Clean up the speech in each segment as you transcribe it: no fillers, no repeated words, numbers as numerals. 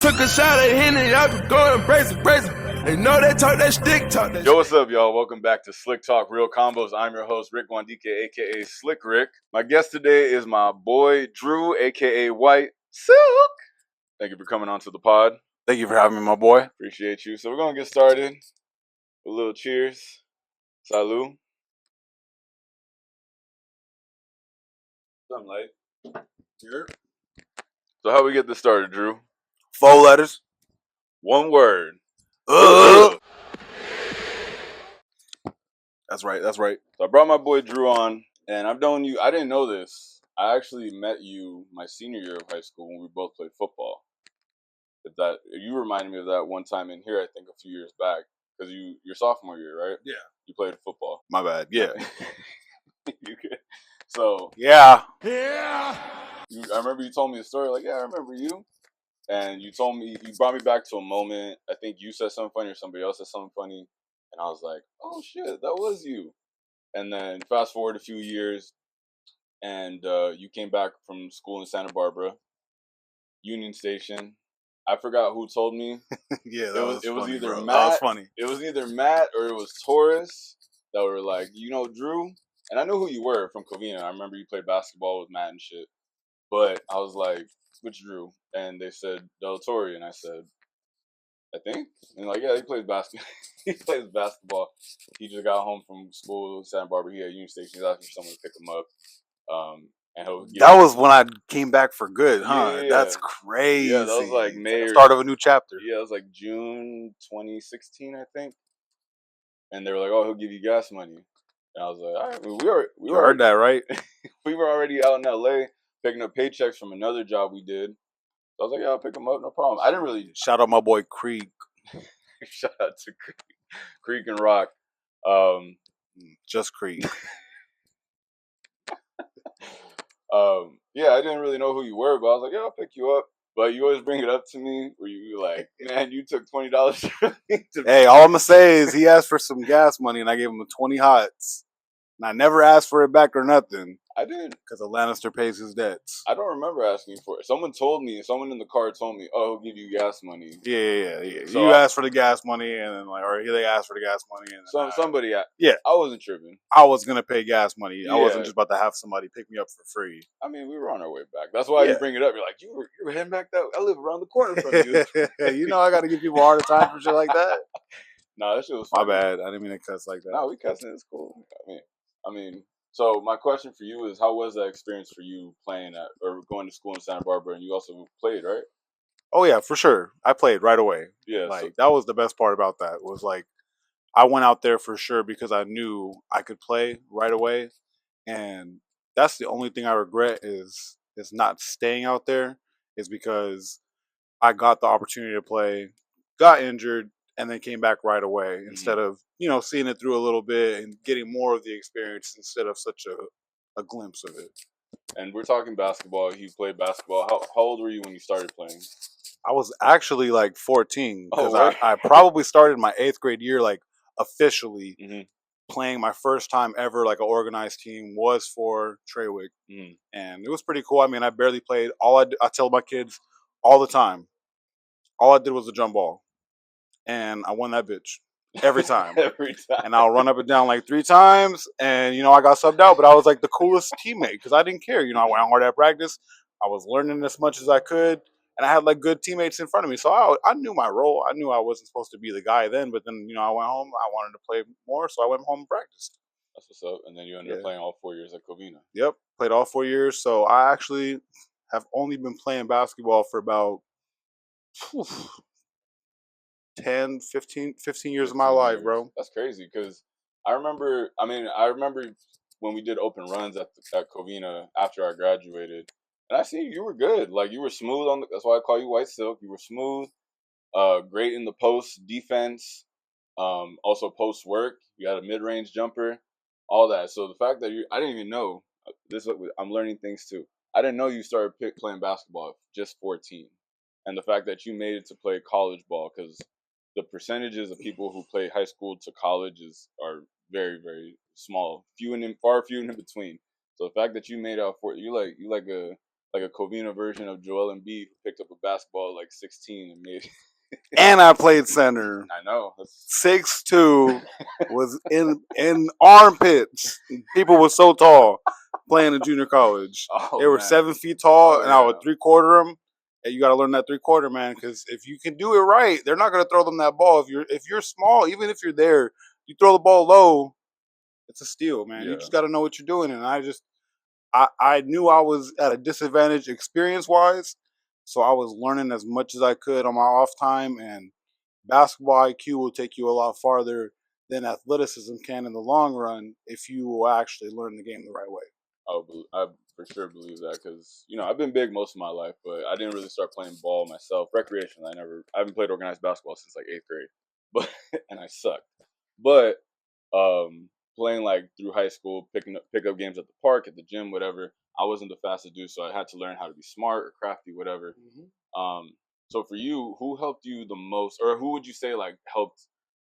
Took a shot at Henry, y'all could go and brace it. They know they talk that stick talk. Yo, what's up, y'all? Welcome back to Slick Talk Real Convos. I'm your host, Rick Wandike, a.k.a. Slick Rick. My guest today is my boy, Drew, a.k.a. White Silk. Thank you for coming on to the pod. Thank you for having me, my boy. Appreciate you. So we're going to get started. A little cheers. Salud. Something light. Here. So how we get this started, Drew? 4 letters. One word. That's right. So I brought my boy Drew on, and I've known you. I didn't know this. I actually met you my senior year of high school when we both played football. That you reminded me of that one time in here, I think a few years back, because your sophomore year, right? Yeah. You played football. My bad. Yeah. So yeah. I remember you told me a story. Like, yeah, I remember you. And you brought me back to a moment. I think you said something funny or somebody else said something funny. And I was like, oh, shit, that was you. And then fast forward a few years, and you came back from school in Santa Barbara, Union Station. I forgot who told me. Yeah, it was either bro. Matt. That was funny. It was either Matt or it was Taurus that were like, Drew? And I knew who you were from Covina. I remember you played basketball with Matt and shit. But I was like, which Drew? And they said Del Torre, and I said, I think. And like, yeah, he plays basketball. He plays basketball. He just got home from school in Santa Barbara. He had Union Station. He's asking for someone to pick him up. That was when I came back for good, huh? Yeah. That's crazy. Yeah, that was like May. The start of a new chapter. Yeah, it was like June 2016, I think. And they were like, "Oh, he'll give you gas money." And I was like, "All right." We heard that, right? We were already out in LA picking up paychecks from another job we did. So I was like, "Yeah, I'll pick him up, no problem." I didn't really shout out my boy Creek. Shout out to Creek and Rock. Just Creek. Yeah, I didn't really know who you were, but I was like, "Yeah, I'll pick you up." But you always bring it up to me where you like, "Man, you took $20 from me to." Hey, all I'm gonna say is he asked for some gas money, and I gave him 20 hots. And I never asked for it back or nothing. I didn't. Because a Lannister pays his debts. I don't remember asking for it. Someone in the car told me, "Oh, he'll give you gas money." Yeah. So you asked for the gas money, and then they asked for the gas money, and then somebody. Yeah, I wasn't tripping. I was gonna pay gas money. Yeah. I wasn't just about to have somebody pick me up for free. I mean, we were on our way back. That's why you bring it up. You're like, you were heading back that. I live around the corner from you. You know, I got to give people a hard time for shit like that. Nah, that shit was funny. My bad. I didn't mean to cuss like that. Nah, we cussing. It's cool. I mean. So my question for you is, how was that experience for you playing or going to school in Santa Barbara, and you also played, right? Oh yeah, for sure. I played right away. Yeah, that was the best part about that. Was like I went out there for sure because I knew I could play right away, and that's the only thing I regret is not staying out there. Is because I got the opportunity to play, got injured, and then came back right away instead of seeing it through a little bit and getting more of the experience instead of such a glimpse of it. And we're talking basketball. You played basketball. How old were you when you started playing? I was actually like 14 because right. I probably started my 8th grade year like officially playing. My first time ever like an organized team was for Treywick, and it was pretty cool. I mean, I barely played. I tell my kids all the time, all I did was a jump ball, and I won that bitch every time. And I'll run up and down like 3 times, and I got subbed out, but I was like the coolest teammate because I didn't care. I went hard at practice. I was learning as much as I could, and I had like good teammates in front of me, so I knew my role. I knew I wasn't supposed to be the guy then, but then I went home. I wanted to play more, so I went home and practiced. That's what's up. And then you ended up playing all 4 years at Covina. Yep, played all 4 years. So I actually have only been playing basketball for about 10, 15 years of my life, bro. That's crazy because I remember when we did open runs at Covina after I graduated, and I see you were good. Like, you were smooth that's why I call you White Silk. You were smooth, great in the post defense, also post work. You had a mid-range jumper, all that. So the fact that I didn't even know this. I'm learning things too. I didn't know you started playing basketball at just 14, and the fact that you made it to play college ball, because the percentages of people who play high school to college are very, very small, far few and in between. So the fact that you made out for you like like a Covina version of Joel Embiid who picked up a basketball at like 16 and made. And I played center. I know. 6'2", was in armpits. People were so tall playing in junior college. Oh, they were man. 7 feet tall, Oh, and I yeah. would 3/4 them. And you got to learn that 3/4, man, because if you can do it right, they're not going to throw them that ball. If you're small, even if you're there, you throw the ball low, it's a steal, man. Yeah. You just got to know what you're doing. And I knew I was at a disadvantage experience wise, so I was learning as much as I could on my off time. And basketball IQ will take you a lot farther than athleticism can in the long run if you will actually learn the game the right way. I for sure believe that because I've been big most of my life, but I didn't really start playing ball myself recreationally. I haven't played organized basketball since like 8th grade, but and I sucked. But playing like through high school, pick up games at the park, at the gym, whatever. I wasn't the fastest dude, so I had to learn how to be smart or crafty, whatever. So for you, who helped you the most, or who would you say like helped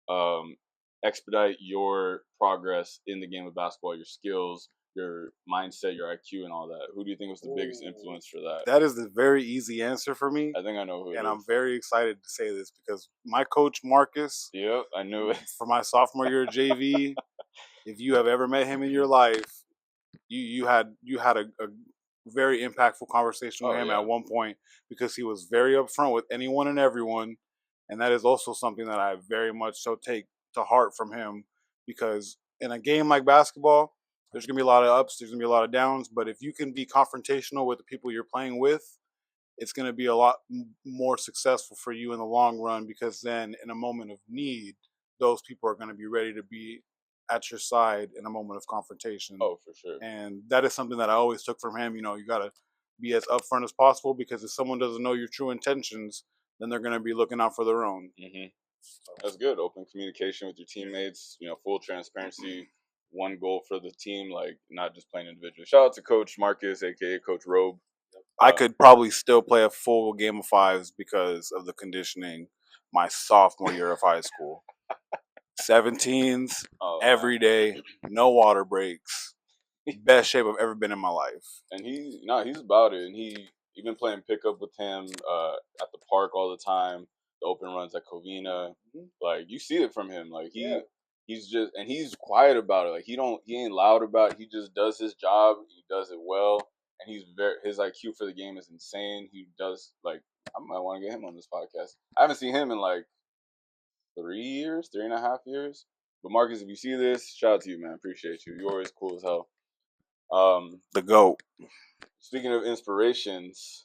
um, expedite your progress in the game of basketball, your skills, your mindset, your IQ, and all that? Who do you think was the biggest influence for that? That is the very easy answer for me. I think I know who it and is. I'm very excited to say this because my coach Marcus, Yep, I knew it. for my sophomore year at JV, if you have ever met him in your life, you had a very impactful conversation with him at one point because he was very upfront with anyone and everyone, and that is also something that I very much so take to heart from him because in a game like basketball, there's gonna be a lot of ups, there's gonna be a lot of downs, but if you can be confrontational with the people you're playing with, it's going to be a lot more successful for you in the long run because then in a moment of need, those people are going to be ready to be at your side in a moment of confrontation. Oh, for sure. And that is something that I always took from him. You got to be as upfront as possible because if someone doesn't know your true intentions, then they're going to be looking out for their own. Mm-hmm. That's good. Open communication with your teammates, full transparency, one goal for the team, like not just playing individually. Shout out to Coach Marcus, aka Coach Robe. I could probably still play a full game of fives because of the conditioning my sophomore year of high school. 17s every day, no water breaks. Best shape I've ever been in my life. And he's about it. And you've been playing pickup with him at the park all the time. The open runs at Covina, like you see it from him. Like he's just, and he's quiet about it. Like he ain't loud about it. He just does his job. He does it well, and his IQ for the game is insane. He does like I might want to get him on this podcast. I haven't seen him in like 3.5 years. But Marcus, if you see this, shout out to you, man. Appreciate you. You're always cool as hell. The GOAT. Speaking of inspirations,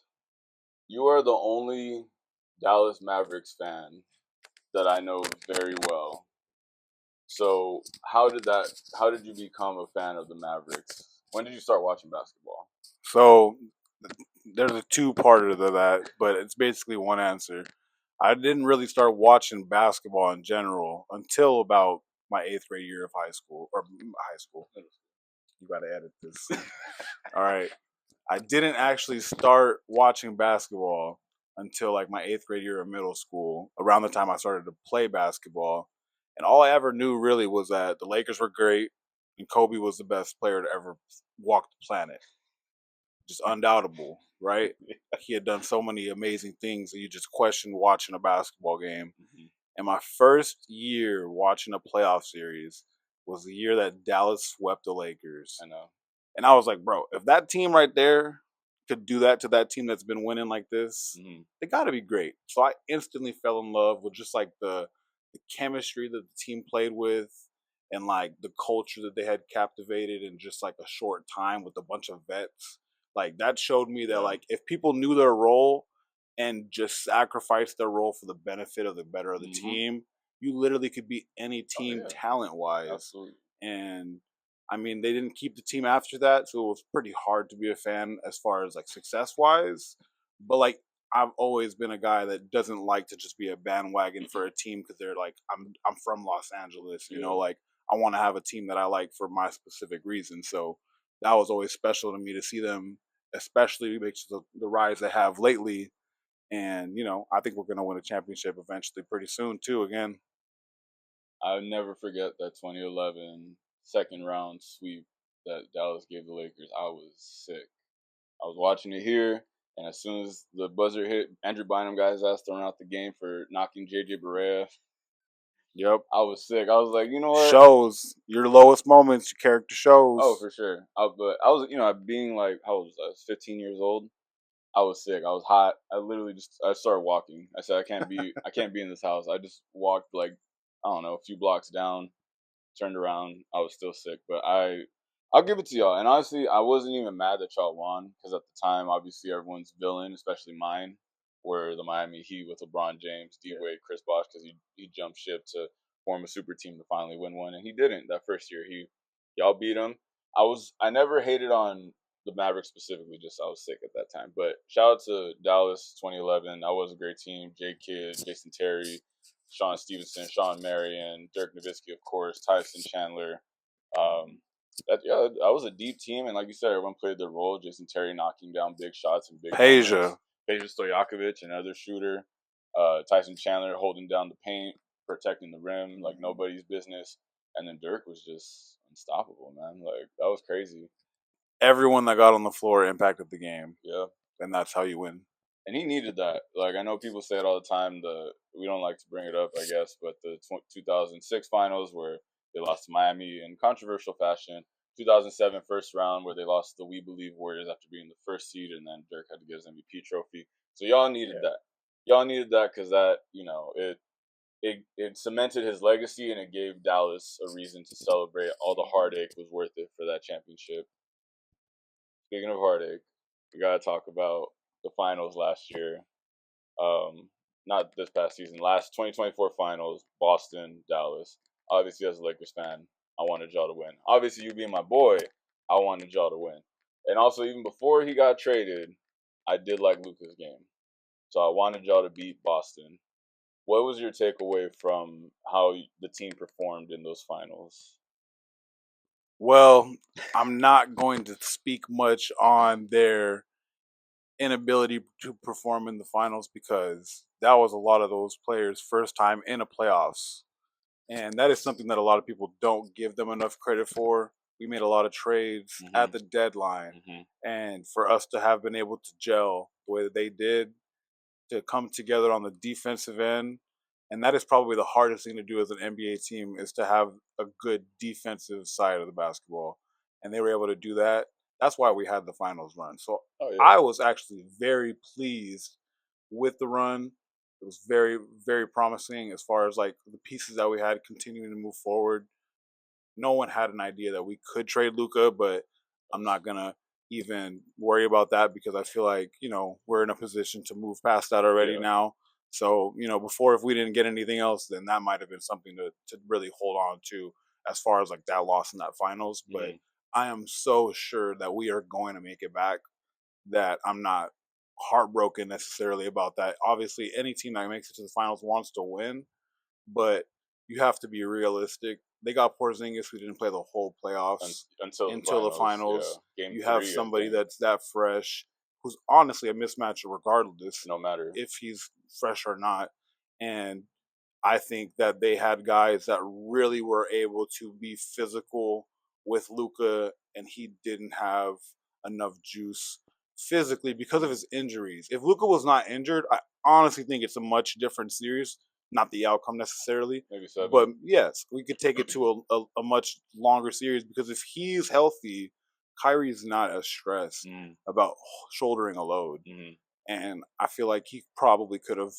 you are the only Dallas Mavericks fan that I know very well. So how did you become a fan of the Mavericks? When did you start watching basketball? So there's a two-parter to that, but it's basically one answer. I didn't really start watching basketball in general until about my 8th grade year of high school. You got to edit this. All right. I didn't actually start watching basketball until like my 8th grade year of middle school, around the time I started to play basketball. And all I ever knew really was that the Lakers were great and Kobe was the best player to ever walk the planet. Just undoubtable, right? He had done so many amazing things that you just question watching a basketball game. Mm-hmm. And my first year watching a playoff series was the year that Dallas swept the Lakers. I know. And I was like, bro, if that team right there could do that to that team that's been winning like this, they got to be great. So I instantly fell in love with just like the chemistry that the team played with and like the culture that they had captivated in just like a short time with a bunch of vets. Like that showed me that like if people knew their role and just sacrificed their role for the benefit of the better of the team, you literally could beat any team talent-wise. Absolutely. And I mean, they didn't keep the team after that, so it was pretty hard to be a fan as far as like success-wise. But like, I've always been a guy that doesn't like to just be a bandwagon for a team because they're like, I'm from Los Angeles, you know, like I want to have a team that I like for my specific reason. So that was always special to me to see them, especially because of the rise they have lately. And I think we're going to win a championship eventually, pretty soon too. Again, I'll never forget that 2011 second round sweep that Dallas gave the Lakers. I was sick. I was watching it here, and as soon as the buzzer hit, Andrew Bynum got his ass thrown out the game for knocking JJ Barea. Yep. I was sick. I was like, you know what? Shows your lowest moments. Your character shows. Oh, for sure. But I was, being like, how old was I? I was 15 years old. I was sick. I was hot. I literally I started walking. I said, I can't be in this house. I just walked like, I don't know, a few blocks down, turned around. I was still sick, but I'll give it to y'all. And honestly, I wasn't even mad that y'all won because at the time, obviously, everyone's villain, especially mine, were the Miami Heat with LeBron James, D Wade, Chris Bosh, because he jumped ship to form a super team to finally win one, and he didn't that first year. Y'all beat him. I never hated on the Mavericks specifically, just I was sick at that time. But shout out to Dallas 2011. That was a great team. Jay Kidd, Jason Terry, Sean Stevenson, Sean Marion, Dirk Nowitzki, of course, Tyson Chandler. That was a deep team, and like you said, everyone played their role. Jason Terry knocking down big shots and big moments. Peja Stojakovic, another shooter. Tyson Chandler holding down the paint, protecting the rim like nobody's business. And then Dirk was just unstoppable, man. Like, that was crazy. Everyone that got on the floor impacted the game. Yeah. And that's how you win. And he needed that. Like, I know people say it all the time. We don't like to bring it up, I guess, but the 2006 finals where they lost to Miami in controversial fashion. 2007 first round where they lost the We Believe Warriors after being the first seed, and then Dirk had to get his MVP trophy. So y'all needed that. Y'all needed that because that, it cemented his legacy, and it gave Dallas a reason to celebrate. All the heartache was worth it for that championship. Speaking of heartache, we gotta talk about the finals last year. Not this past season, last 2024 finals, Boston, Dallas. Obviously, as a Lakers fan, I wanted y'all to win. Obviously, you being my boy, I wanted y'all to win. And also, even before he got traded, I did like Luka's game. So I wanted y'all to beat Boston. What was your takeaway from how the team performed in those finals? Well, I'm not going to speak much on their inability to perform in the finals because that was a lot of those players' first time in a playoffs. And that is something that a lot of people don't give them enough credit for. We made a lot of trades at the deadline. And for us to have been able to gel the way that they did, to come together on the defensive end, and that is probably the hardest thing to do as an NBA team is to have a good defensive side of the basketball. And they were able to do that. That's why we had the finals run. So I was actually very pleased with the run. It was very, very promising as far as like the pieces that we had continuing to move forward. No one had an idea that we could trade Luka, but I'm not gonna even worry about that because I feel like, we're in a position to move past that already now. So, before if we didn't get anything else, then that might have been something to really hold on to as far as like that loss in that finals. But I am so sure that we are going to make it back that I'm not heartbroken necessarily about that. Obviously, any team that makes it to the finals wants to win, but you have to be realistic. They got Porzingis who didn't play the whole playoffs until the finals. Yeah. You have somebody that's that fresh, who's honestly a mismatch regardless, no matter if he's fresh or not. And I think that they had guys that really were able to be physical with Luka, and he didn't have enough juice physically because of his injuries. If Luka was not injured, I honestly think it's a much different series. Not the outcome necessarily, maybe 7. But yes, we could take it to a much longer series because if he's healthy, Kyrie's not as stressed about shouldering a load. And I feel like he probably could have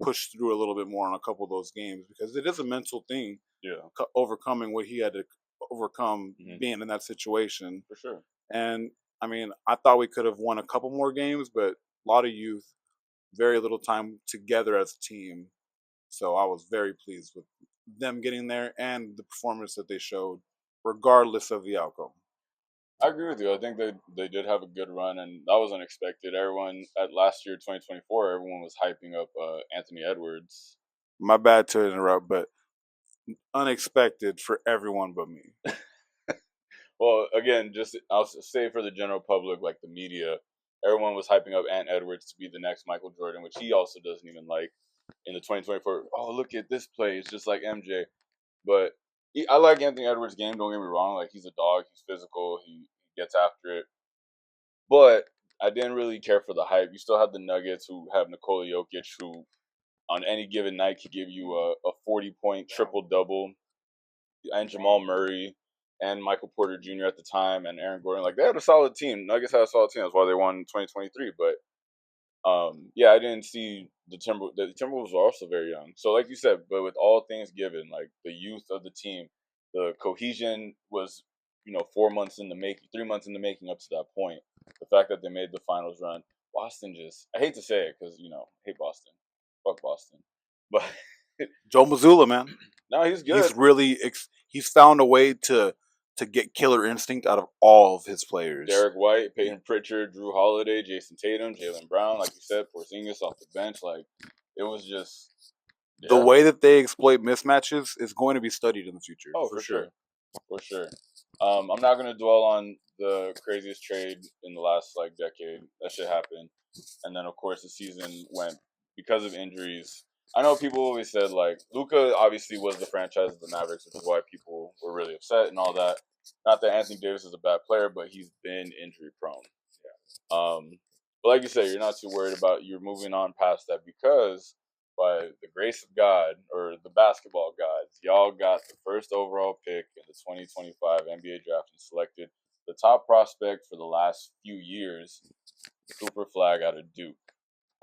pushed through a little bit more on a couple of those games because it is a mental thing. Overcoming what he had to overcome being in that situation. For sure. And I mean, I thought we could have won a couple more games, but a lot of youth, very little time together as a team. So I was very pleased with them getting there and the performance that they showed, regardless of the outcome. I agree with you. I think they did have a good run, and that was unexpected. Everyone at last year, 2024, everyone was hyping up Anthony Edwards. My bad to interrupt, but unexpected for everyone but me. Well, again, I'll say for the general public, like the media, everyone was hyping up Ant Edwards to be the next Michael Jordan, which he also doesn't even like. In the 2024, oh, look at this play. It's just like MJ. But I like Anthony Edwards' game. Don't get me wrong. Like, he's a dog. He's physical. He gets after it. But I didn't really care for the hype. You still have the Nuggets who have Nikola Jokic, who on any given night could give you a 40-point triple double, and Jamal Murray and Michael Porter Jr. at the time and Aaron Gordon. Like they had a solid team. Nuggets had a solid team. That's why they won in 2023. But yeah, I didn't see the Timberwolves were also very young. So like you said, but with all things given, like the youth of the team, the cohesion was 4 months in the making, 3 months in the making up to that point. The fact that they made the finals run, Boston I hate to say it because hate Boston, fuck Boston, but Joe Mazzulla, man, no, he's good. He's really he's found a way to get killer instinct out of all of his players. Derek White, Peyton Pritchard, Drew Holiday, Jason Tatum, Jaylen Brown, like you said, Porzingis off the bench. Like it was just the way that they exploit mismatches is going to be studied in the future. Oh, for sure. For sure. I'm not gonna dwell on the craziest trade in the last decade. That shit happened, and then of course the season went because of injuries. I know people always said Luka obviously was the franchise of the Mavericks, which is why people were really upset and all that. Not that Anthony Davis is a bad player, but he's been injury prone. Yeah. But like you said, you're not too worried about. You're moving on past that because by the grace of God or the basketball gods, y'all got the first overall pick in the 2025 NBA draft and selected the top prospect for the last few years, Cooper Flag out of Duke.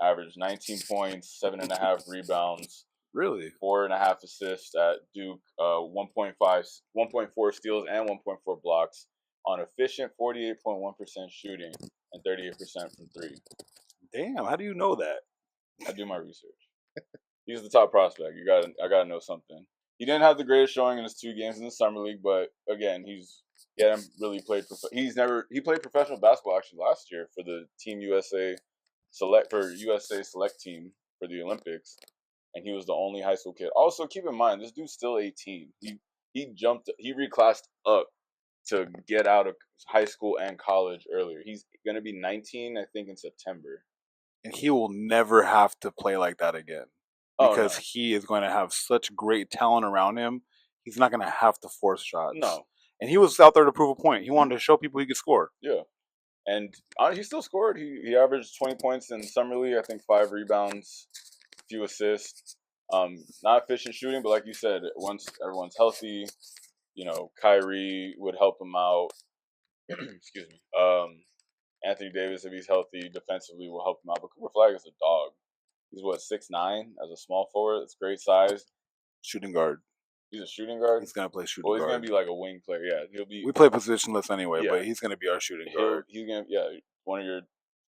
Averaged 19 points, 7.5 rebounds, really 4.5 assists at Duke, 1.4 steals and 1.4 blocks on efficient 48.1% shooting and 38% from three. Damn, how do you know that? I do my research. He's the top prospect. I gotta know something. He didn't have the greatest showing in his 2 games in the summer league, but again, he hadn't really played. He played professional basketball actually last year for the Team USA select team for the Olympics, and he was the only high school kid. Also, keep in mind this dude's still 18. He reclassed up to get out of high school and college earlier. He's gonna be 19, I think, in September, and he will never have to play like that again. Because he is going to have such great talent around him. He's not going to have to force shots. No. And he was out there to prove a point. He wanted to show people he could score. Yeah. And he still scored. He averaged 20 points in summer league, I think 5 rebounds, a few assists. Not efficient shooting, but like you said, once everyone's healthy, Kyrie would help him out. Excuse me. Anthony Davis, if he's healthy, defensively will help him out. But Cooper Flag is a dog. He's 6'9" as a small forward. It's great size. Shooting guard. He's a shooting guard. He's gonna play shooting guard. Well, he's gonna be like a wing player. Yeah, he'll be. We play positionless anyway, but he's gonna be our shooting guard. He's gonna one of your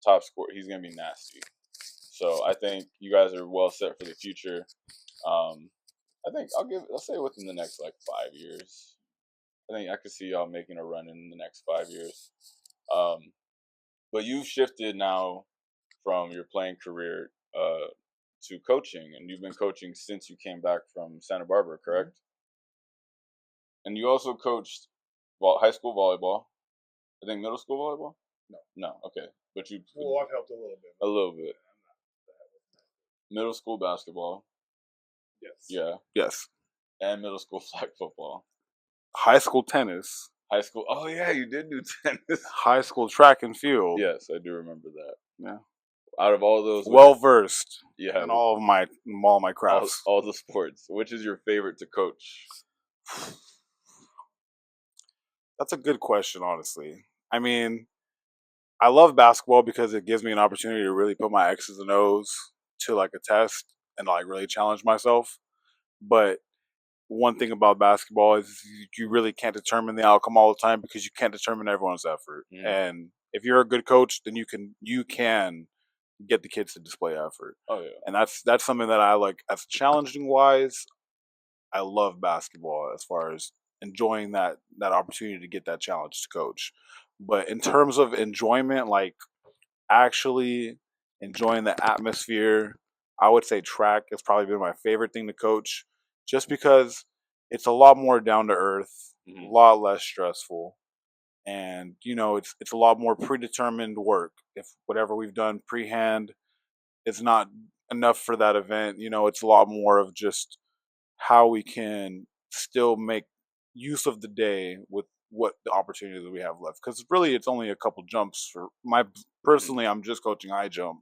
top scorers. He's gonna be nasty. So I think you guys are well set for the future. I think I'll say within the next 5 years. I think I could see y'all making a run in the next 5 years. But you've shifted now from your playing career to coaching, and you've been coaching since you came back from Santa Barbara, correct? Mm-hmm. And you also coached high school volleyball. I think middle school volleyball. No, okay, but you. Well, I've helped a little bit. A little bit. Middle school basketball. Yes. Yeah. Yes. And middle school flag football. High school tennis. High school. Oh yeah, you did do tennis. High school track and field. Yes, I do remember that. Yeah. Out of all those, well versed. Yeah. In all my crafts. All the sports. Which is your favorite to coach? That's a good question, honestly. I mean, I love basketball because it gives me an opportunity to really put my X's and O's to a test and really challenge myself. But one thing about basketball is you really can't determine the outcome all the time because you can't determine everyone's effort. Mm. And if you're a good coach, then you can get the kids to display effort. Oh yeah. And that's something that I like. As challenging wise, I love basketball as far as enjoying that opportunity to get that challenge to coach. But in terms of enjoyment, actually enjoying the atmosphere, I would say track has probably been my favorite thing to coach, just because it's a lot more down to earth, mm-hmm. a lot less stressful, and it's a lot more predetermined work. If whatever we've done pre-hand is not enough for that event, it's a lot more of just how we can still make use of the day with what the opportunities that we have left. Because really, it's only a couple jumps for my personally. I'm just coaching high jump,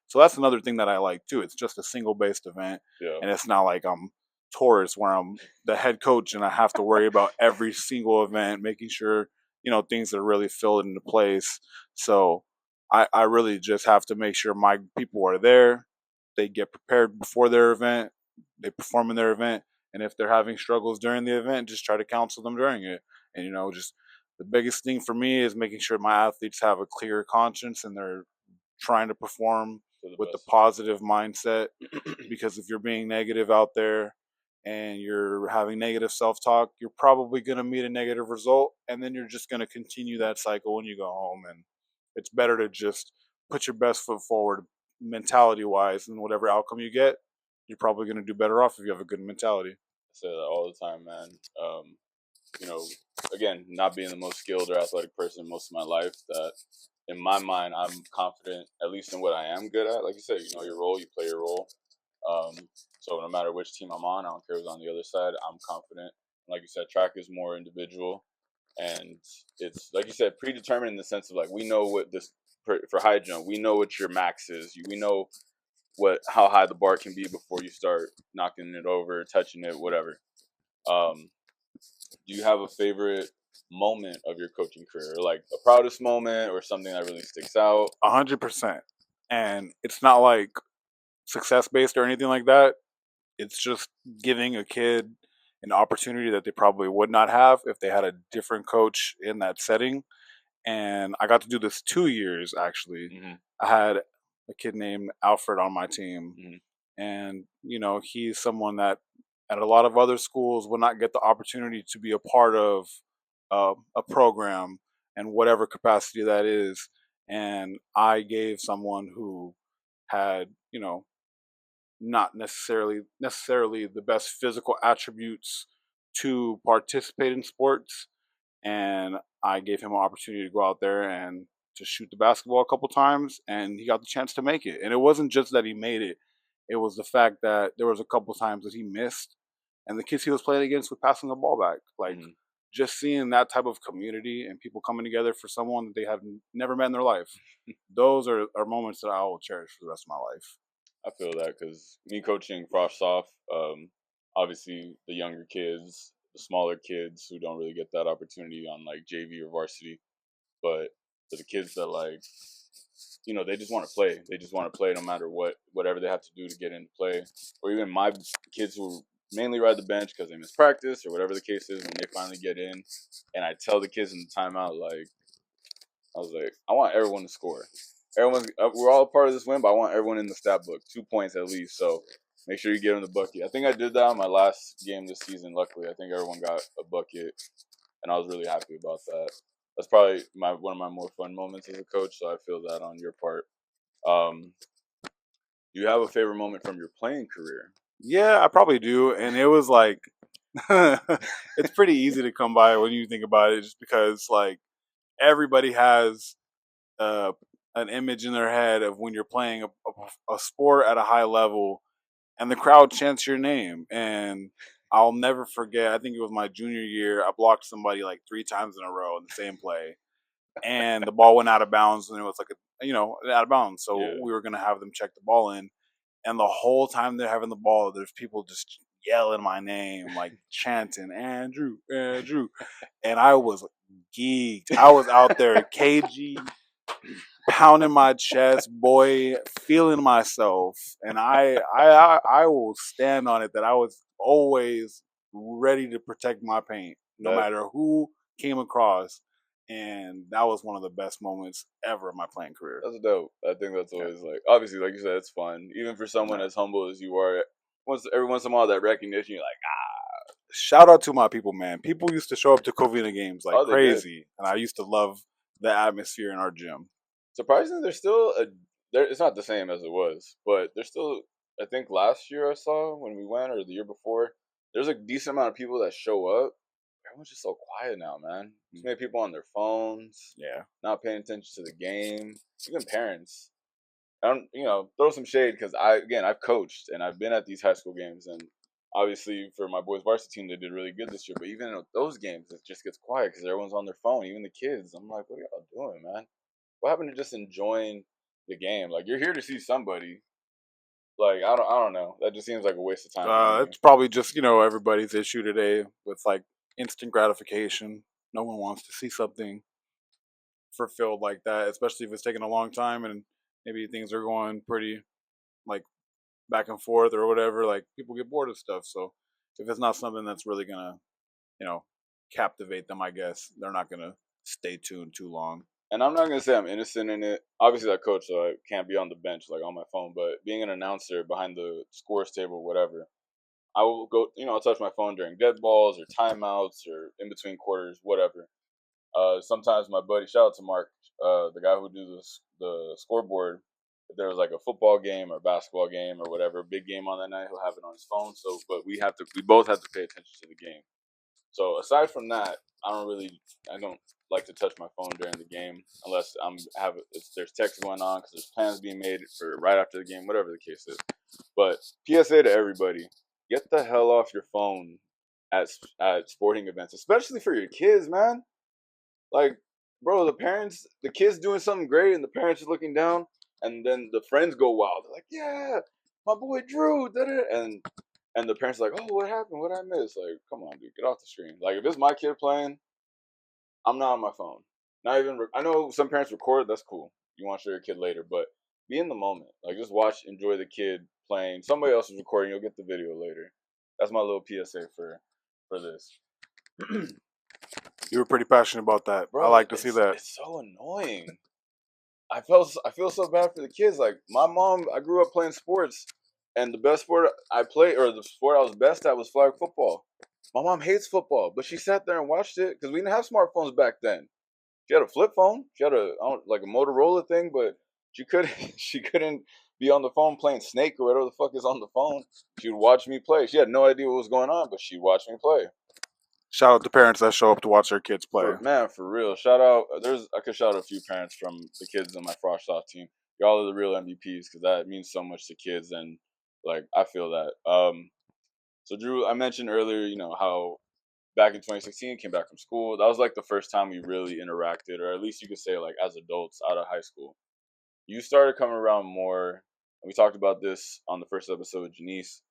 so that's another thing that I like too. It's just a single based event, and it's not like I'm Taurus where I'm the head coach and I have to worry about every single event, making sure things are really filled into place. So I really just have to make sure my people are there. They get prepared before their event. They perform in their event. And if they're having struggles during the event, just try to counsel them during it. And, just the biggest thing for me is making sure my athletes have a clear conscience and they're trying to perform with the positive mindset. Because if you're being negative out there and you're having negative self-talk, you're probably going to meet a negative result. And then you're just going to continue that cycle when you go home. And it's better to just put your best foot forward mentality-wise, and whatever outcome you get, you're probably going to do better off if you have a good mentality. I say that all the time, man. Again, not being the most skilled or athletic person most of my life, that in my mind, I'm confident, at least in what I am good at. Like you said, you know your role, you play your role. So no matter which team I'm on, I don't care who's on the other side, I'm confident. Like you said, track is more individual. And it's, like you said, predetermined in the sense of, like, we know what this, for high jump, we know what your max is. We know how high the bar can be before you start knocking it over, touching it, whatever. Do you have a favorite moment of your coaching career, like a proudest moment or something that really sticks out? 100%. And it's not like success based or anything like that. It's just giving a kid an opportunity that they probably would not have if they had a different coach in that setting. And I got to do this 2 years, actually. I had a kid named Alfred on my team. And, he's someone that at a lot of other schools would not get the opportunity to be a part of a program and whatever capacity that is. And I gave someone who had, not necessarily the best physical attributes to participate in sports, and I gave him an opportunity to go out there and to shoot the basketball a couple times, and he got the chance to make it. And it wasn't just that he made it; it was the fact that there was a couple times that he missed, and the kids he was playing against were passing the ball back. Like, just seeing that type of community and people coming together for someone that they have never met in their life, those are moments that I will cherish for the rest of my life. I feel that, because me coaching frosh off, obviously the younger kids, the smaller kids who don't really get that opportunity on like JV or varsity, but for the kids that, like, they just want to play. They just want to play no matter whatever they have to do to get into play. Or even my kids who mainly ride the bench because they miss practice or whatever the case is, when they finally get in, and I tell the kids in the timeout, like, I was like, I want everyone to score. We're all a part of this win, but I want everyone in the stat book, 2 points at least. So make sure you get them the bucket. I think I did that on my last game this season. Luckily, I think everyone got a bucket, and I was really happy about that. That's probably one of my more fun moments as a coach. So I feel that on your part. Do you have a favorite moment from your playing career? Yeah, I probably do, and it was like, it's pretty easy to come by when you think about it, just because like everybody has an image in their head of when you're playing a sport at a high level and the crowd chants your name. And I'll never forget, I think it was my junior year, I blocked somebody like 3 times in a row in the same play, and the ball went out of bounds, and it was like out of bounds. So we were going to have them check the ball in. And the whole time they're having the ball, there's people just yelling my name, like chanting, Andrew, Andrew. And I was geeked. I was out there cagey, pounding my chest, boy, feeling myself. And I will stand on it that I was always ready to protect my paint, no matter who came across. And that was one of the best moments ever in my playing career. That's dope. I think that's always, like, obviously, like you said, it's fun. Even for someone as humble as you are, every once in a while, that recognition, you're like, Shout out to my people, man. People used to show up to Covina games like crazy, and I used to love the atmosphere in our gym. Surprisingly, there's still it's not the same as it was, but there's still, I think last year I saw when we went, or the year before, there's a decent amount of people that show up. Everyone's just so quiet now, man. Too many people on their phones. Yeah. Not paying attention to the game. Even parents. I don't, throw some shade, because I've coached and I've been at these high school games, and obviously for my boys' varsity team, they did really good this year. But even in those games, it just gets quiet because everyone's on their phone, even the kids. I'm like, what are y'all doing, man? What happened to just enjoying the game? Like, you're here to see somebody. Like, I don't know. That just seems like a waste of time to me. It's probably just everybody's issue today with like instant gratification. No one wants to see something fulfilled like that, especially if it's taking a long time and maybe things are going pretty like back and forth or whatever. Like people get bored of stuff. So if it's not something that's really gonna, captivate them, I guess they're not gonna stay tuned too long. And I'm not gonna say I'm innocent in it. Obviously, that coach, so I can't be on the bench like on my phone. But being an announcer behind the scores table, whatever, I will go. I'll touch my phone during dead balls or timeouts or in between quarters, whatever. Sometimes my buddy, shout out to Mark, the guy who do the scoreboard. If there was like a football game or basketball game or whatever, big game on that night, he'll have it on his phone. So, but we both have to pay attention to the game. So aside from that, I don't like to touch my phone during the game unless there's text going on because there's plans being made for right after the game, whatever the case is. But PSA to everybody: get the hell off your phone at sporting events, especially for your kids, man. Like, bro, the kids doing something great, and the parents are looking down, and then the friends go wild. They're like, "Yeah, my boy Drew," and the parents are like, "Oh, what happened? What did I miss?" Like, come on, dude, get off the screen. Like, if it's my kid playing, I'm not on my phone. Not even. I know some parents record. That's cool. You want to show your kid later, but be in the moment. Like, just watch, enjoy the kid playing. Somebody else is recording. You'll get the video later. That's my little PSA for this. You were pretty passionate about that. Bro, I like to see that. It's so annoying. I feel so bad for the kids. Like, my mom, I grew up playing sports, and the best sport I played, or the sport I was best at, was flag football. My mom hates football, but she sat there and watched it because we didn't have smartphones back then. She had a flip phone. She had like a Motorola thing, but she couldn't be on the phone playing Snake or whatever the fuck is on the phone. She would watch me play. She had no idea what was going on, but she'd watch me play. Shout out to parents that show up to watch their kids play. For real. Shout out. I could shout out a few parents from the kids on my Frosh Soft team. Y'all are the real MVPs because that means so much to kids, and like I feel that. So Drew, I mentioned earlier, how back in 2016, came back from school. That was like the first time we really interacted, or at least you could say like as adults out of high school. You started coming around more, and we talked about this on the first episode with Janice.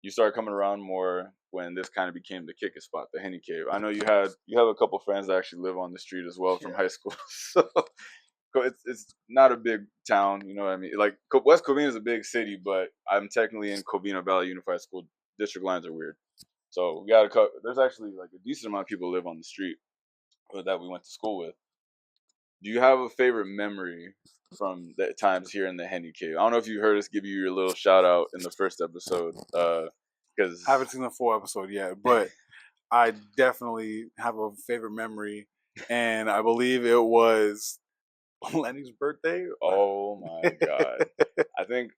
You started coming around more when this kind of became the kicking spot, the Henny Cave. I know you have a couple friends that actually live on the street as well from high school, so it's not a big town, you know what I mean? Like West Covina is a big city, but I'm technically in Covina Valley Unified School. District lines are weird, so we got to cut. There's actually like a decent amount of people live on the street that we went to school with. Do you have a favorite memory from the times here in the Henny Cave? I don't know if you heard us give you your little shout out in the first episode, because I haven't seen the full episode yet, but I definitely have a favorite memory, and I believe it was Lenny's birthday. Oh my god! I think,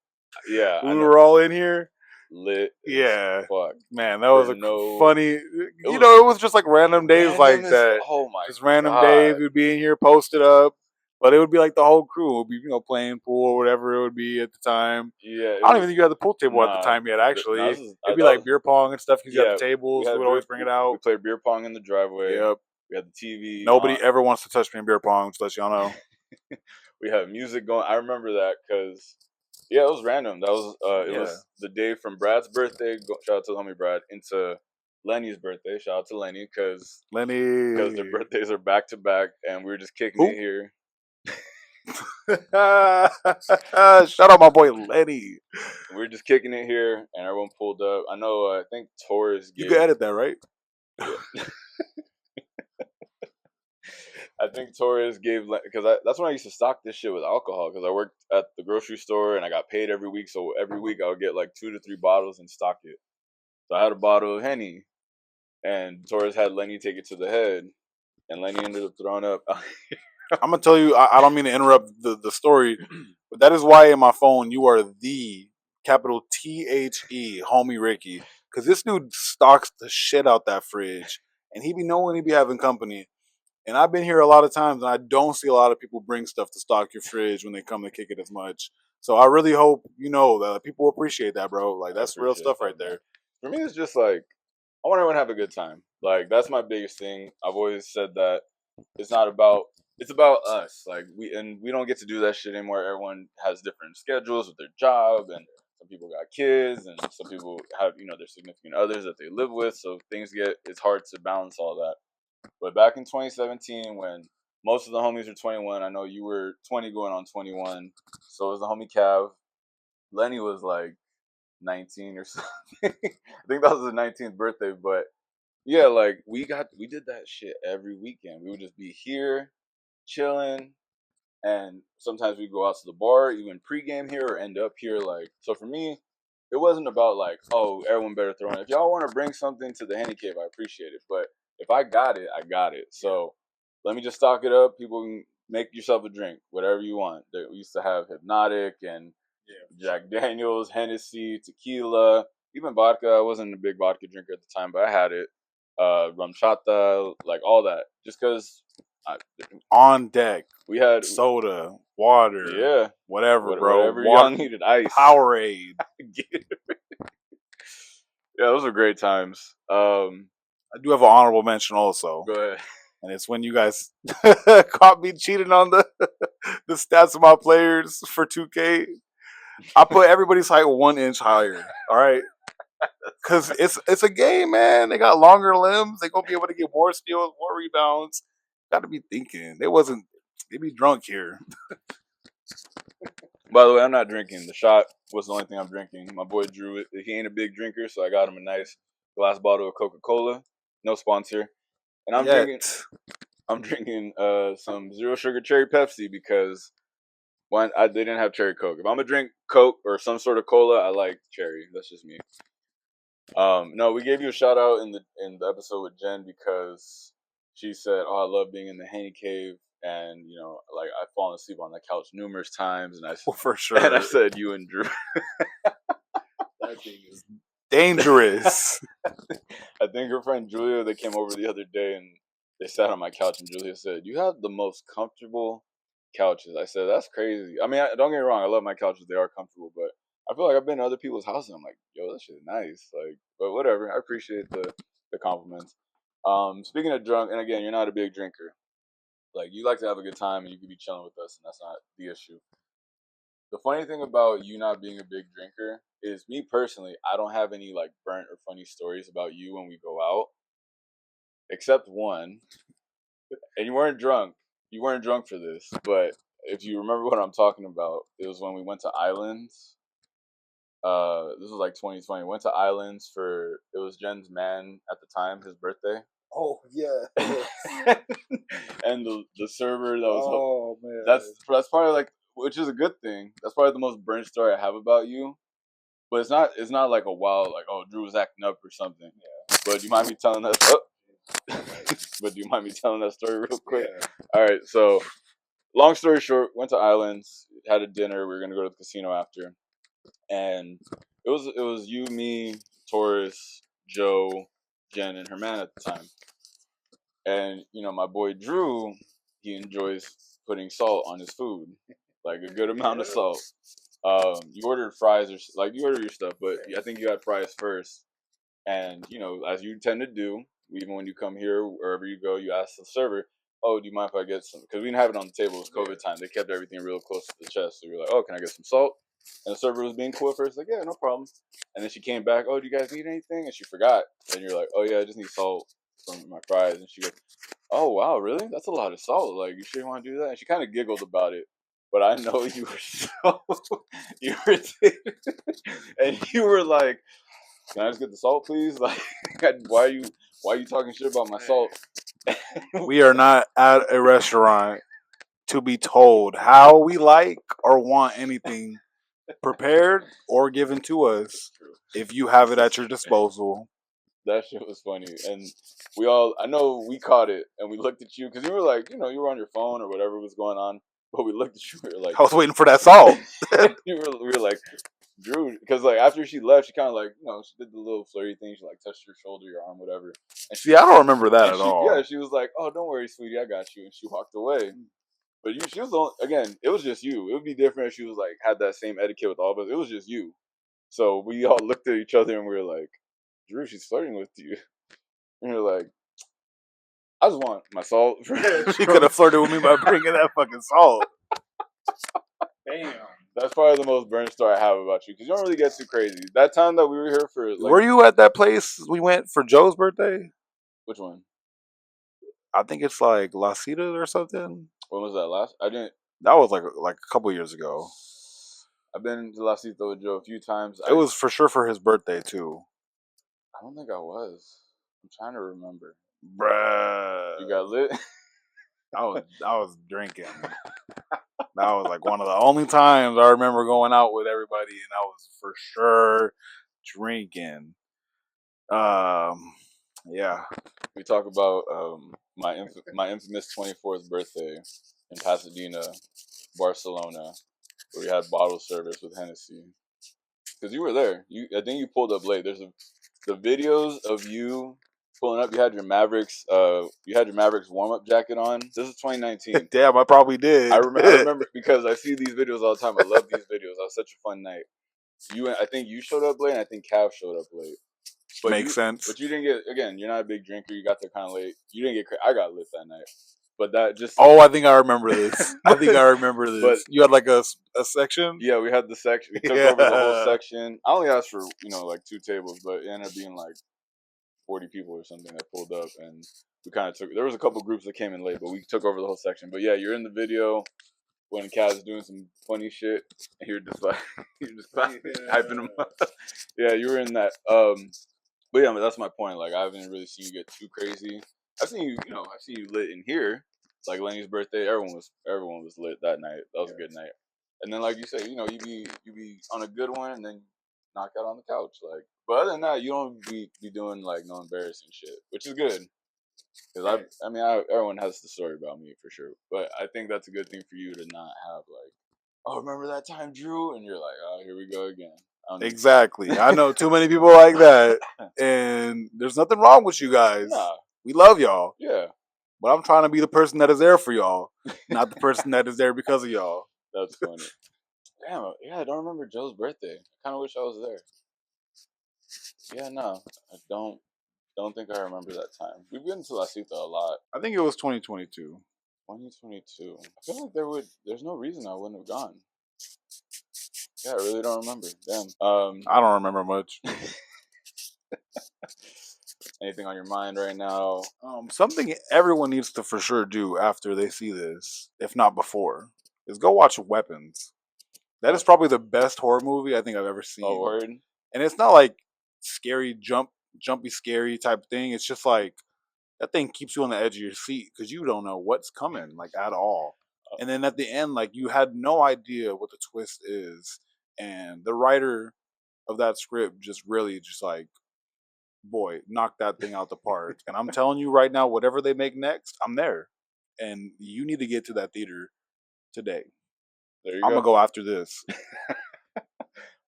yeah, we were all in here. Lit, fuck, man, that was funny. It was just like random days like that. Oh my, just random days we'd be in here posted up, but it would be like the whole crew would be playing pool or whatever it would be at the time. Yeah, I don't even think you had the pool table at the time yet. Actually, it'd be like beer pong and stuff because you had the tables. We would always bring it out. We played beer pong in the driveway. Yep. We had the TV. Nobody ever wants to touch me in beer pong, just let y'all know. We had music going. I remember that because. Yeah, it was random. That was it was the day from Brad's birthday. Shout out to homie Brad. Into Lenny's birthday. Shout out to Lenny because their birthdays are back to back, and we were just kicking it here. Shout out my boy Lenny. We were just kicking it here, and everyone pulled up. I know. I think Torres. You can edit that, right? Yeah. I think Torres gave, because that's when I used to stock this shit with alcohol because I worked at the grocery store and I got paid every week. So every week I would get like 2 to 3 bottles and stock it. So I had a bottle of Henny, and Torres had Lenny take it to the head, and Lenny ended up throwing up. I'm gonna tell you, I don't mean to interrupt the story, but that is why in my phone you are the capital THE homie Ricky, because this dude stocks the shit out that fridge, and he be knowing he be having company. And I've been here a lot of times, and I don't see a lot of people bring stuff to stock your fridge when they come to kick it as much. So I really hope that people appreciate that, bro. Like, that's real stuff right there. For me, it's just like I want everyone to have a good time. Like that's my biggest thing. I've always said that it's not about it's about us. Like we don't get to do that shit anymore. Everyone has different schedules with their job, and some people got kids, and some people have their significant others that they live with. So it's hard to balance all that. But back in 2017, when most of the homies were 21, I know you were 20 going on 21. So was the homie Cav. Lenny was like 19 or something. I think that was his 19th birthday. But yeah, like we did that shit every weekend. We would just be here, chilling, and sometimes we go out to the bar, even pregame here or end up here. Like so, for me, it wasn't about like, oh, everyone better throw in. If y'all want to bring something to the Henny Cave, I appreciate it. But if I got it, I got it. So let me just stock it up. People can make yourself a drink, whatever you want. We used to have Hypnotic and Jack Daniels, Hennessy, tequila, even vodka. I wasn't a big vodka drinker at the time, but I had it. Rum chata, like all that. Just because On deck, we had soda, water, yeah, whatever, bro. whatever Water, y'all needed, ice, Powerade. Yeah, those were great times. I do have an honorable mention also, Go ahead. and it's when you guys caught me cheating on the the stats of my players for 2K. I put everybody's height 1 inch higher. All right, because it's a game, man. They got longer limbs. They gonna be able to get more steals, more rebounds. Got to be thinking. They be drunk here. By the way, I'm not drinking. The shot was the only thing I'm drinking. My boy Drew, he ain't a big drinker, so I got him a nice glass bottle of Coca-Cola. No sponsor. And I'm drinking some zero sugar cherry Pepsi because they didn't have cherry Coke. If I'm gonna drink Coke or some sort of cola, I like cherry. That's just me. No, we gave you a shout out in the episode with Jen because she said, "Oh, I love being in the Haney Cave." And like I've fallen asleep on the couch numerous times, and For sure. and I said you and Drew. That thing is dangerous. I think her friend Julia, they came over the other day and they sat on my couch, and Julia said, "You have the most comfortable couches." I said, "That's crazy." I mean, don't get me wrong, I love my couches; they are comfortable, but I feel like I've been to other people's houses. And I'm like, "Yo, that shit is nice." Like, but whatever. I appreciate the compliments. Speaking of drunk, and again, you're not a big drinker. Like, you like to have a good time, and you could be chilling with us, and that's not the issue. The funny thing about you not being a big drinker is me personally, I don't have any like burnt or funny stories about you when we go out, except one. And you weren't drunk. You weren't drunk for this, but if you remember what I'm talking about, it was when we went to Islands. This was like 2020. Went to Islands it was Jen's man at the time, his birthday. Oh yeah. And the server that was Oh man. that's probably like, which is a good thing. That's probably the most burnt story I have about you. But it's not like a wild like, oh, Drew was acting up or something. Yeah. But do you mind me telling that? But do you mind me telling that story real quick? Yeah. All right. So long story short, went to Islands, had a dinner. We were gonna go to the casino after, and it was you, me, Taurus, Joe, Jen, and her man at the time. And my boy Drew, he enjoys putting salt on his food, like a good amount of salt. You ordered fries like you order your stuff, but I think you had fries first. And as you tend to do, even when you come here, wherever you go, you ask the server, "Oh, do you mind if I get some?" Because we didn't have it on the table. It was COVID time. They kept everything real close to the chest. So we were like, "Oh, can I get some salt?" And the server was being cool at first, like, "Yeah, no problem." And then she came back, "Oh, do you guys need anything?" And she forgot. And you're like, "Oh yeah, I just need salt from my fries." And she goes, "Oh wow, really? That's a lot of salt. Like, you sure you want to do that?" And she kind of giggled about it. But I know you were so irritated, and you were like, "Can I just get the salt, please? Like, why are you talking shit about my salt?" We are not at a restaurant to be told how we like or want anything prepared or given to us. If you have it at your disposal. That shit was funny, and I know we caught it, and we looked at you because you were like, you were on your phone or whatever was going on, but we looked at you, we were like, I was waiting for that salt. we were like, Drew, because like after she left, she kind of like, she did the little flirty thing, she like touched your shoulder, your arm, whatever. And See, I don't remember that at all. Yeah, she was like, "Oh, don't worry, sweetie, I got you," and she walked away. But she was again, it was just you. It would be different if she was like had that same etiquette with all of us. It was just you. So we all looked at each other and we were like, Drew, she's flirting with you. And you're like, I just want my salt. She could have flirted with me by bringing that fucking salt. Damn. That's probably the most burn story I have about you because you don't really get too crazy. That time that we were here for, like, were you at that place we went for Joe's birthday? Which one? I think it's like La Cita or something. When was that last? I didn't. That was like a couple years ago. I've been to La Cita with Joe a few times. It was for sure for his birthday too. I don't think I was. I'm trying to remember. Bruh. You got lit? I was drinking. That was like one of the only times I remember going out with everybody, and I was for sure drinking. Yeah. We talk about my infamous 24th birthday in Pasadena, Barcelona, where we had bottle service with Hennessy. Because you were there. I think you pulled up late. There's the videos of you pulling up. You had your Mavericks warm up jacket on. This is 2019. Damn, I probably did. I remember because I see these videos all the time. I love these videos. That was such a fun night. I think you showed up late, and I think Cav showed up late. But Makes sense. But you didn't get, again, you're not a big drinker. You got there kind of late. You didn't get, I got lit that night. But that just... Oh, I think I remember this. But you had like a section? Yeah, we had the section. We took over the whole section. I only asked for, like 2 tables, but it ended up being like 40 people or something that pulled up. And we kind of there was a couple groups that came in late, but we took over the whole section. But yeah, you're in the video when Kaz's doing some funny shit. And you're just like, hyping him up. Yeah, you were in that. But yeah, that's my point. Like, I haven't really seen you get too crazy. I've seen you lit in here. Like Lenny's birthday, everyone was lit that night. That was a good night. And then, like you say, you be on a good one and then knock out on the couch. Like, but other than that, you don't be doing like no embarrassing shit, which is good. Because everyone has the story about me for sure. But I think that's a good thing for you to not have like, oh, remember that time, Drew? And you're like, oh, here we go again. Exactly. I know too many people like that, and there's nothing wrong with you guys. Nah. We love y'all. Yeah. But I'm trying to be the person that is there for y'all, not the person that is there because of y'all. That's funny. Damn, yeah, I don't remember Joe's birthday. I kind of wish I was there. Yeah, no, I don't think I remember that time. We've been to La Cita a lot. I think it was 2022. 2022. I feel like there's no reason I wouldn't have gone. Yeah, I really don't remember. Damn. I don't remember much. Anything on your mind right now? Something everyone needs to for sure do after they see this, if not before, is go watch Weapons. That is probably the best horror movie I think I've ever seen. Oh, word? And it's not like scary, jumpy, scary type thing. It's just like that thing keeps you on the edge of your seat because you don't know what's coming, like, at all. And then at the end, like, you had no idea what the twist is. And the writer of that script just really just like, boy, knock that thing out the park. And I'm telling you right now, whatever they make next, I'm there. And you need to get to that theater today. There you I'm go. going to go after this.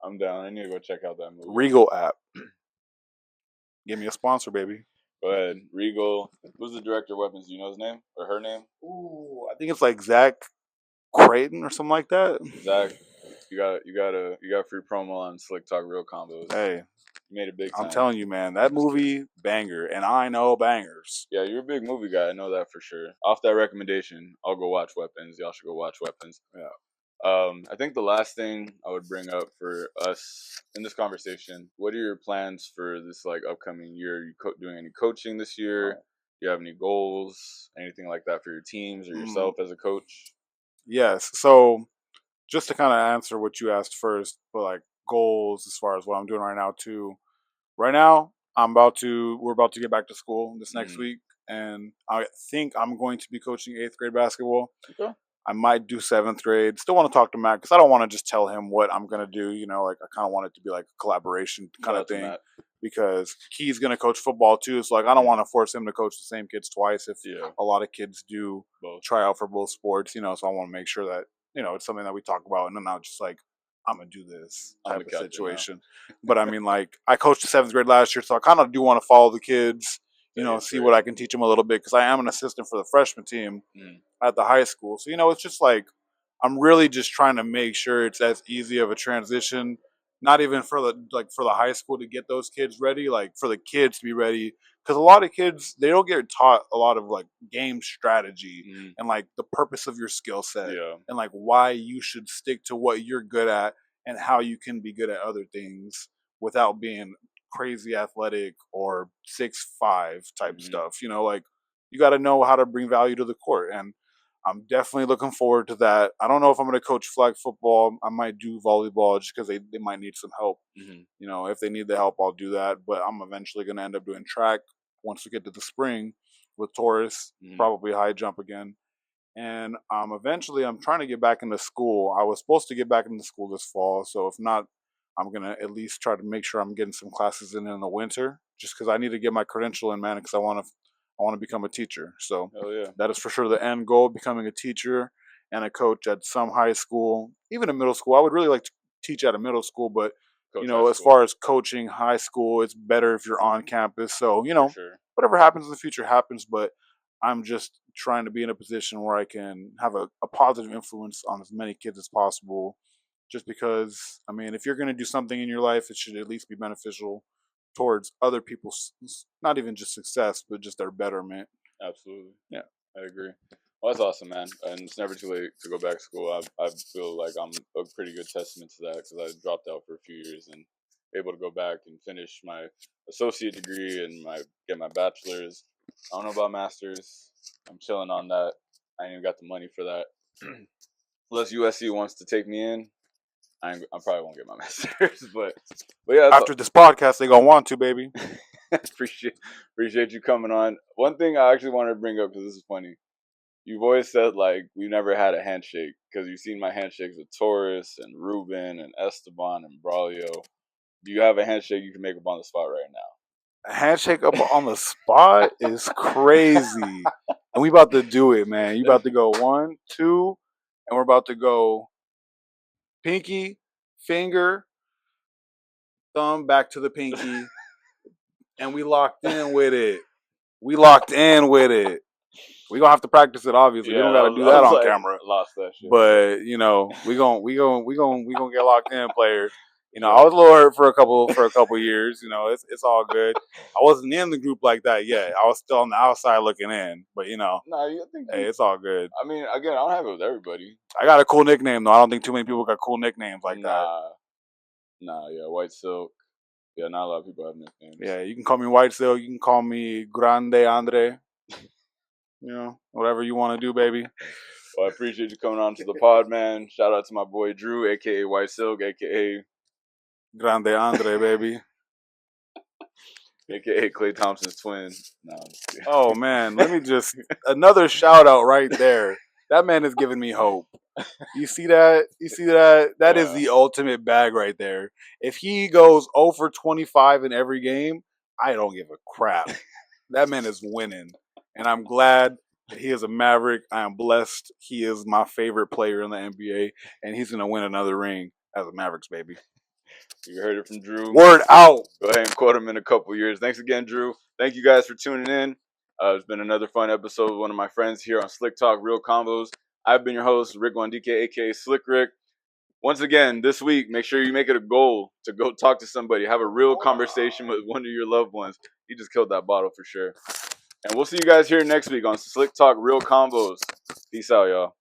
I'm down. I need to go check out that movie. Regal app. Give me a sponsor, baby. Go ahead. Regal. Who's the director of Weapons? Do you know his name? Or her name? Ooh, I think it's like Zach Creighton or something like that. Zach, you got free promo on Slick Talk Real Convos. Hey. You made a big time. I'm telling you, man, that movie, banger. And I know bangers. Yeah, you're a big movie guy. I know that for sure. Off that recommendation, I'll go watch Weapons. Y'all should go watch Weapons. Yeah. I think the last thing I would bring up for us in this conversation, what are your plans for this like upcoming year? Are you doing any coaching this year? Do you have any goals, anything like that for your teams or yourself as a coach? Yes. So just to kind of answer what you asked first, but like goals as far as what I'm doing right now too. Right now, we're about to get back to school this next week, and I think I'm going to be coaching 8th grade basketball. Okay. I might do 7th grade. Still want to talk to Matt because I don't want to just tell him what I'm going to do. Like, I kind of want it to be like a collaboration kind of thing. Matt. Because he's going to coach football too. So, like, I don't want to force him to coach the same kids twice if a lot of kids do try out for both sports, so I want to make sure that, it's something that we talk about and then not just like, I'm going to do this type of situation. But I mean, like, I coached the 7th grade last year, so I kind of do want to follow the kids, see what I can teach them a little bit because I am an assistant for the freshman team at the high school. So, it's just like, I'm really just trying to make sure it's as easy of a transition, not even for the high school to get those kids ready, like for the kids to be ready. Because a lot of kids, they don't get taught a lot of like game strategy and like the purpose of your skill set and like why you should stick to what you're good at and how you can be good at other things without being crazy athletic or 6'5" type stuff. You know, like you got to know how to bring value to the court. And I'm definitely looking forward to that. I don't know if I'm going to coach flag football. I might do volleyball just because they might need some help. You know, if they need the help, I'll do that. But I'm eventually going to end up doing track once we get to the spring with Taurus, probably high jump again. And eventually I'm trying to get back into school. I was supposed to get back into school this fall. So if not, I'm going to at least try to make sure I'm getting some classes in the winter just because I need to get my credential in, man, because I want to become a teacher. So that is for sure the end goal, becoming a teacher and a coach at some high school, even a middle school. I would really like to teach at a middle school, but coach, you know, as far as coaching high school, it's better if you're on campus. So, you know, whatever happens in the future happens, but I'm just trying to be in a position where I can have a positive influence on as many kids as possible. Just because, I mean, if you're going to do something in your life, it should at least be beneficial towards other people's, not even just success, but just their betterment. Absolutely. Yeah, I agree. Well, that's awesome, man. And it's never too late to go back to school. I feel like I'm a pretty good testament to that because I dropped out for a few years and able to go back and finish my associate degree and get my bachelor's. I don't know about master's. I'm chilling on that. I ain't even got the money for that. Unless USC wants to take me in, I probably won't get my master's. But yeah. After this podcast, they gonna want to, baby. Appreciate you coming on. One thing I actually wanted to bring up because this is funny. You've always said like we never had a handshake because you've seen my handshakes with Taurus and Ruben and Esteban and Braulio. Do you have a handshake you can make up on the spot right now? A handshake up on the spot is crazy. And we about to do it, man. You about to go 1, 2, and we're about to go pinky, finger, thumb back to the pinky, and we locked in with it. We gonna have to practice it. Obviously, we don't gotta do that on camera. Lost that shit. But you know, we gonna get locked in, player. You know, I was a little hurt for a couple years. You know, it's all good. I wasn't in the group like that yet. I was still on the outside looking in. But you know, it's all good. I mean, again, I don't have it with everybody. I got a cool nickname though. I don't think too many people got cool nicknames like that. Yeah, White Silk. Yeah, not a lot of people have nicknames. Yeah, you can call me White Silk. You can call me Grande Andre. You know, whatever you want to do, baby. Well, I appreciate you coming on to the pod, man. Shout out to my boy Drew, a.k.a. White Silk, a.k.a. Grande Andre, baby. A.k.a. Clay Thompson's twin. No, oh, man. Let me just... Another shout out right there. That man is giving me hope. You see that? That is the ultimate bag right there. If he goes 0 for 25 in every game, I don't give a crap. That man is winning. And I'm glad that he is a Maverick. I am blessed. He is my favorite player in the NBA, and he's going to win another ring as a Mavericks, baby. You heard it from Drew. Word out. Go ahead and quote him in a couple years. Thanks again, Drew. Thank you guys for tuning in. It's been another fun episode with one of my friends here on Slick Talk Real Convos. I've been your host, Rick Wandike, a.k.a. Slick Rick. Once again, this week, make sure you make it a goal to go talk to somebody, have a real conversation with one of your loved ones. He just killed that bottle for sure. And we'll see you guys here next week on Slick Talk Real Convos. Peace out, y'all.